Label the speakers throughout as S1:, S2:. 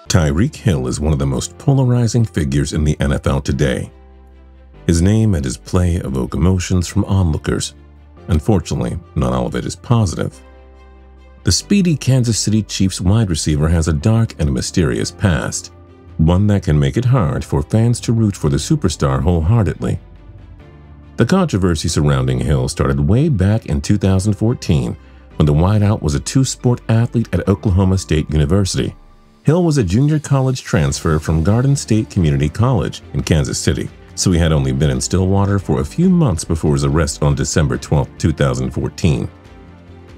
S1: Tyreek Hill is one of the most polarizing figures in the NFL today. His name and his play evoke emotions from onlookers. Unfortunately, not all of it is positive. The speedy Kansas City Chiefs wide receiver has a dark and mysterious past, one that can make it hard for fans to root for the superstar wholeheartedly. The controversy surrounding Hill started way back in 2014 when the wideout was a two-sport athlete at Oklahoma State University. Hill was a junior college transfer from Garden State Community College in Kansas City, so he had only been in Stillwater for a few months before his arrest on December 12, 2014.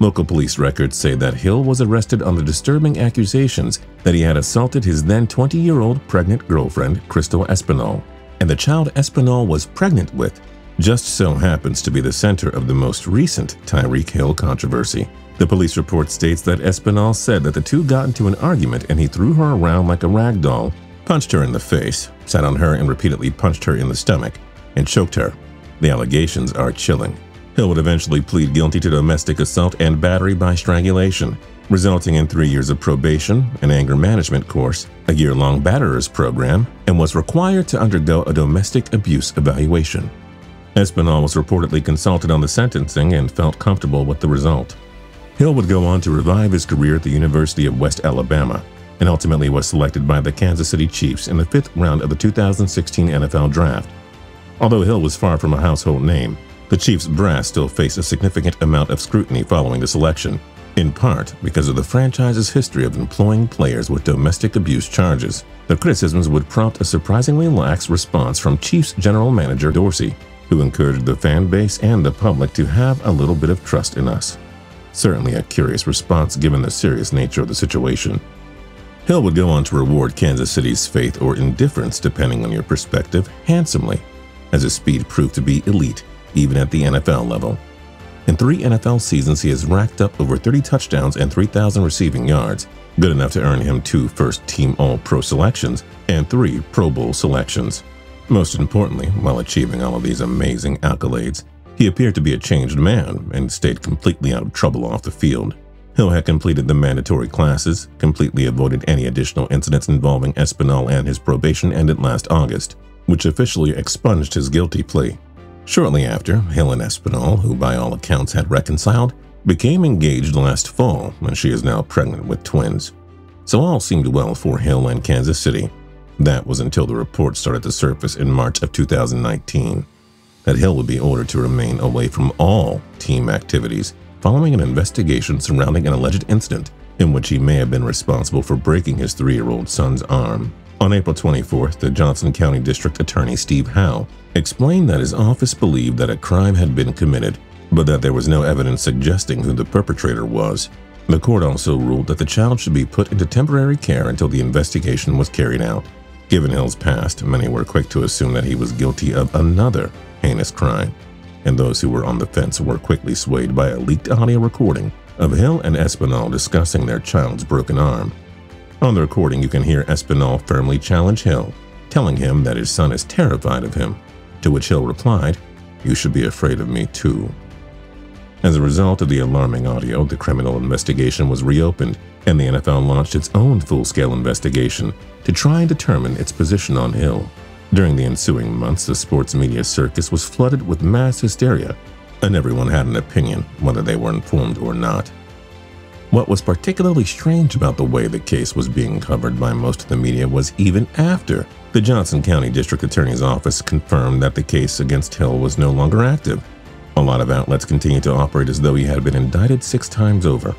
S1: Local police records say that Hill was arrested on the disturbing accusations that he had assaulted his then 20-year-old pregnant girlfriend, Crystal Espinal, and the child Espinal was pregnant with just so happens to be the center of the most recent Tyreek Hill controversy. The police report states that Espinal said that the two got into an argument and he threw her around like a rag doll, punched her in the face, sat on her and repeatedly punched her in the stomach, and choked her. The allegations are chilling. Hill would eventually plead guilty to domestic assault and battery by strangulation, resulting in 3 years of probation, an anger management course, a year-long batterers program, and was required to undergo a domestic abuse evaluation. Espinal was reportedly consulted on the sentencing and felt comfortable with the result. Hill would go on to revive his career at the University of West Alabama and ultimately was selected by the Kansas City Chiefs in the 5th round of the 2016 NFL Draft. Although Hill was far from a household name, the Chiefs brass still faced a significant amount of scrutiny following the selection, in part because of the franchise's history of employing players with domestic abuse charges. The criticisms would prompt a surprisingly lax response from Chiefs general manager Dorsey, who encouraged the fan base and the public to have a little bit of trust in us. Certainly a curious response given the serious nature of the situation. Hill would go on to reward Kansas City's faith or indifference, depending on your perspective, handsomely, as his speed proved to be elite, even at the NFL level. In 3 NFL seasons, he has racked up over 30 touchdowns and 3,000 receiving yards, good enough to earn him 2 first-team All-Pro selections and 3 Pro Bowl selections. Most importantly, while achieving all of these amazing accolades, he appeared to be a changed man and stayed completely out of trouble off the field. Hill had completed the mandatory classes, completely avoided any additional incidents involving Espinal, and his probation ended last August, which officially expunged his guilty plea. Shortly after, Hill and Espinal, who by all accounts had reconciled, became engaged last fall, and she is now pregnant with twins. So all seemed well for Hill and Kansas City. That was until the reports started to surface in March of 2019. That Hill would be ordered to remain away from all team activities following an investigation surrounding an alleged incident in which he may have been responsible for breaking his 3-year-old son's arm. On April 24th, the Johnson County District Attorney Steve Howe explained that his office believed that a crime had been committed, but that there was no evidence suggesting who the perpetrator was. The court also ruled that the child should be put into temporary care until the investigation was carried out. Given Hill's past, many were quick to assume that he was guilty of another heinous crime, and those who were on the fence were quickly swayed by a leaked audio recording of Hill and Espinal discussing their child's broken arm. On the recording, you can hear Espinal firmly challenge Hill, telling him that his son is terrified of him, to which Hill replied, "You should be afraid of me too." As a result of the alarming audio, the criminal investigation was reopened, and the NFL launched its own full-scale investigation to try and determine its position on Hill. During the ensuing months, the sports media circus was flooded with mass hysteria, and everyone had an opinion, whether they were informed or not. What was particularly strange about the way the case was being covered by most of the media was even after the Johnson County District Attorney's Office confirmed that the case against Hill was no longer active. A lot of outlets continued to operate as though he had been indicted 6 times over.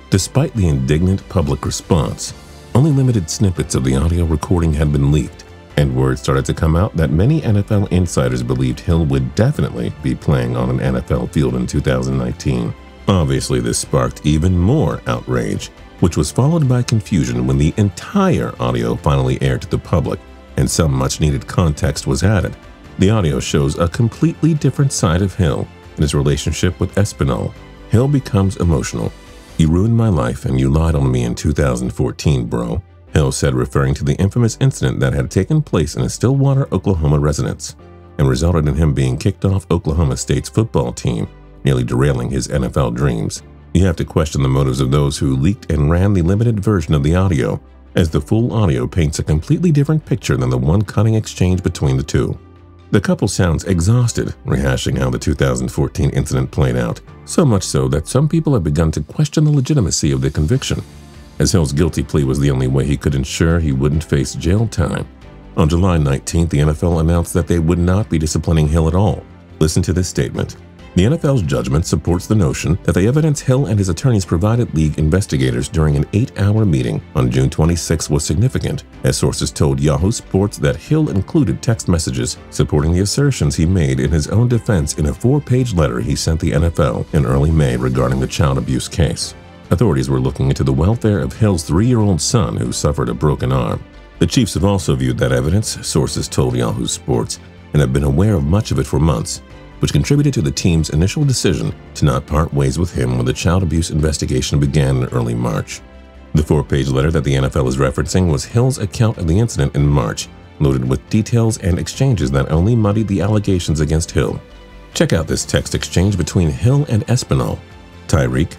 S1: Despite the indignant public response, only limited snippets of the audio recording had been leaked, and word started to come out that many NFL insiders believed Hill would definitely be playing on an NFL field in 2019. Obviously, this sparked even more outrage, which was followed by confusion when the entire audio finally aired to the public, and some much-needed context was added. The audio shows a completely different side of Hill and his relationship with Espinal. Hill becomes emotional. "You ruined my life and you lied on me in 2014, bro," Hill said, referring to the infamous incident that had taken place in a Stillwater, Oklahoma residence and resulted in him being kicked off Oklahoma State's football team, nearly derailing his NFL dreams. You have to question the motives of those who leaked and ran the limited version of the audio, as the full audio paints a completely different picture than the one cutting exchange between the two. The couple sounds exhausted, rehashing how the 2014 incident played out, so much so that some people have begun to question the legitimacy of the conviction, as Hill's guilty plea was the only way he could ensure he wouldn't face jail time. On July 19th, the NFL announced that they would not be disciplining Hill at all. Listen to this statement. The NFL's judgment supports the notion that the evidence Hill and his attorneys provided league investigators during an 8-hour meeting on June 26 was significant, as sources told Yahoo Sports that Hill included text messages supporting the assertions he made in his own defense in a 4-page letter he sent the NFL in early May regarding the child abuse case. Authorities were looking into the welfare of Hill's 3-year-old son who suffered a broken arm. The Chiefs have also viewed that evidence, sources told Yahoo Sports, and have been aware of much of it for months, which contributed to the team's initial decision to not part ways with him when the child abuse investigation began in early March. The 4-page letter that the NFL is referencing was Hill's account of the incident in March, loaded with details and exchanges that only muddied the allegations against Hill. Check out this text exchange between Hill and Espinal. Tyreek,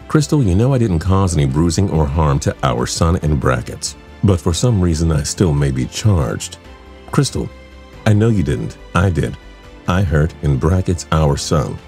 S1: Crystal, you know I didn't cause any bruising or harm to our son in brackets, but for some reason I still may be charged. Crystal, I know you didn't. I did. I hurt, in brackets, our son.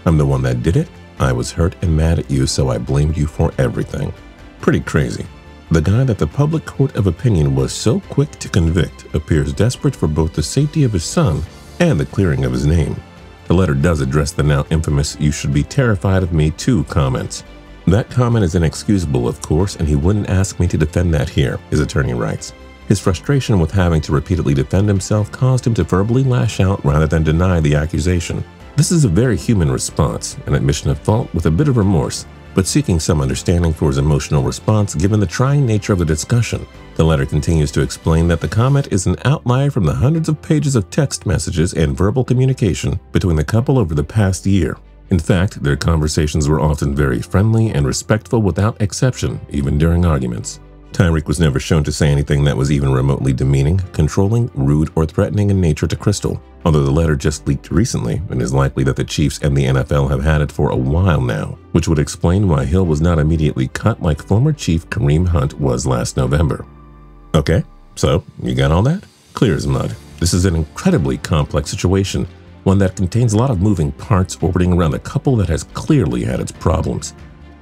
S1: I'm the one that did it. I was hurt and mad at you, so I blamed you for everything. Pretty crazy. The guy that the public court of opinion was so quick to convict appears desperate for both the safety of his son and the clearing of his name. The letter does address the now infamous "you should be terrified of me too" comments. That comment is inexcusable, of course, and he wouldn't ask me to defend that here, his attorney writes. His frustration with having to repeatedly defend himself caused him to verbally lash out rather than deny the accusation. This is a very human response, an admission of fault with a bit of remorse, but seeking some understanding for his emotional response given the trying nature of the discussion. The letter continues to explain that the comment is an outlier from the hundreds of pages of text messages and verbal communication between the couple over the past year. In fact, their conversations were often very friendly and respectful without exception, even during arguments. Tyreek was never shown to say anything that was even remotely demeaning, controlling, rude, or threatening in nature to Crystal, although the letter just leaked recently and is likely that the Chiefs and the NFL have had it for a while now, which would explain why Hill was not immediately cut like former Chief Kareem Hunt was last November. Okay, so you got all that? Clear as mud. This is an incredibly complex situation, one that contains a lot of moving parts orbiting around a couple that has clearly had its problems.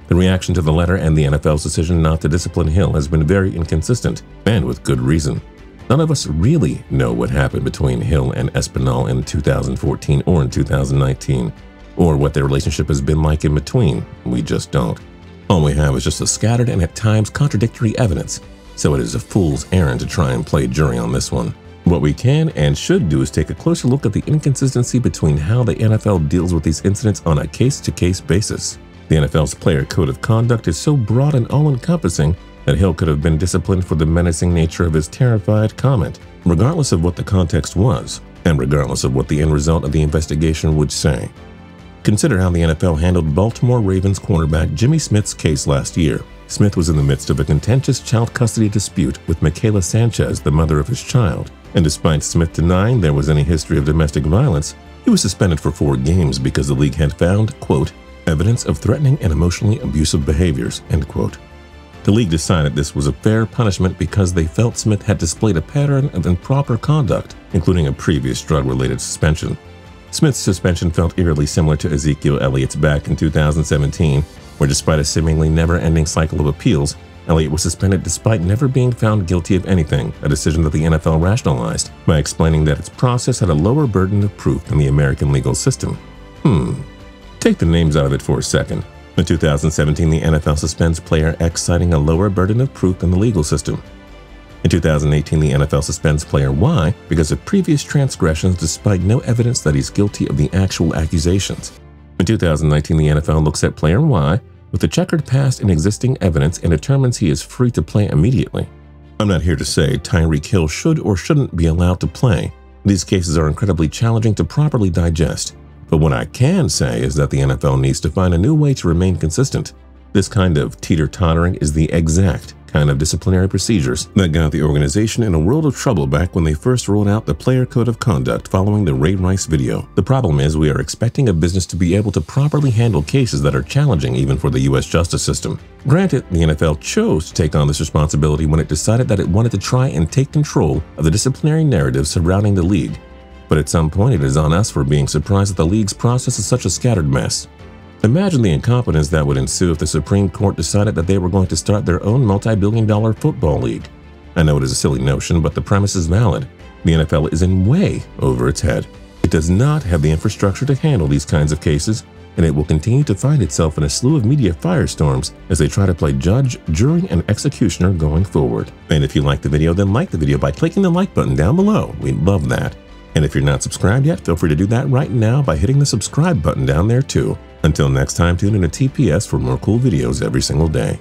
S1: The reaction to the letter and the NFL's decision not to discipline Hill has been very inconsistent, and with good reason. None of us really know what happened between Hill and Espinal in 2014 or in 2019, or what their relationship has been like in between. We just don't. All we have is just a scattered and at times contradictory evidence, so it is a fool's errand to try and play jury on this one. What we can and should do is take a closer look at the inconsistency between how the NFL deals with these incidents on a case-to-case basis. The NFL's player code of conduct is so broad and all-encompassing that Hill could have been disciplined for the menacing nature of his terrified comment, regardless of what the context was, and regardless of what the end result of the investigation would say. Consider how the NFL handled Baltimore Ravens cornerback Jimmy Smith's case last year. Smith was in the midst of a contentious child custody dispute with Michaela Sanchez, the mother of his child, and despite Smith denying there was any history of domestic violence, he was suspended for 4 games because the league had found, quote, evidence of threatening and emotionally abusive behaviors, end quote. The league decided this was a fair punishment because they felt Smith had displayed a pattern of improper conduct, including a previous drug-related suspension. Smith's suspension felt eerily similar to Ezekiel Elliott's back in 2017, where despite a seemingly never-ending cycle of appeals, Elliott was suspended despite never being found guilty of anything, a decision that the NFL rationalized by explaining that its process had a lower burden of proof than the American legal system. Take the names out of it for a second. In 2017, the NFL suspends player X citing a lower burden of proof than the legal system. In 2018, the NFL suspends player Y because of previous transgressions despite no evidence that he's guilty of the actual accusations. In 2019, the NFL looks at player Y with a checkered past and existing evidence and determines he is free to play immediately. I'm not here to say Tyreek Hill should or shouldn't be allowed to play. These cases are incredibly challenging to properly digest. But what I can say is that the NFL needs to find a new way to remain consistent. This kind of teeter-tottering is the exact kind of disciplinary procedures that got the organization in a world of trouble back when they first rolled out the player code of conduct following the Ray Rice video. The problem is we are expecting a business to be able to properly handle cases that are challenging even for the US justice system. Granted, the NFL chose to take on this responsibility when it decided that it wanted to try and take control of the disciplinary narrative surrounding the league. But at some point, it is on us for being surprised that the league's process is such a scattered mess. Imagine the incompetence that would ensue if the Supreme Court decided that they were going to start their own multi-billion-dollar football league. I know it is a silly notion, but the premise is valid. The NFL is in way over its head. It does not have the infrastructure to handle these kinds of cases, and it will continue to find itself in a slew of media firestorms as they try to play judge, jury, and executioner going forward. And if you liked the video, then like the video by clicking the like button down below. We'd love that. And if you're not subscribed yet, feel free to do that right now by hitting the subscribe button down there too. Until next time, tune in to TPS for more cool videos every single day.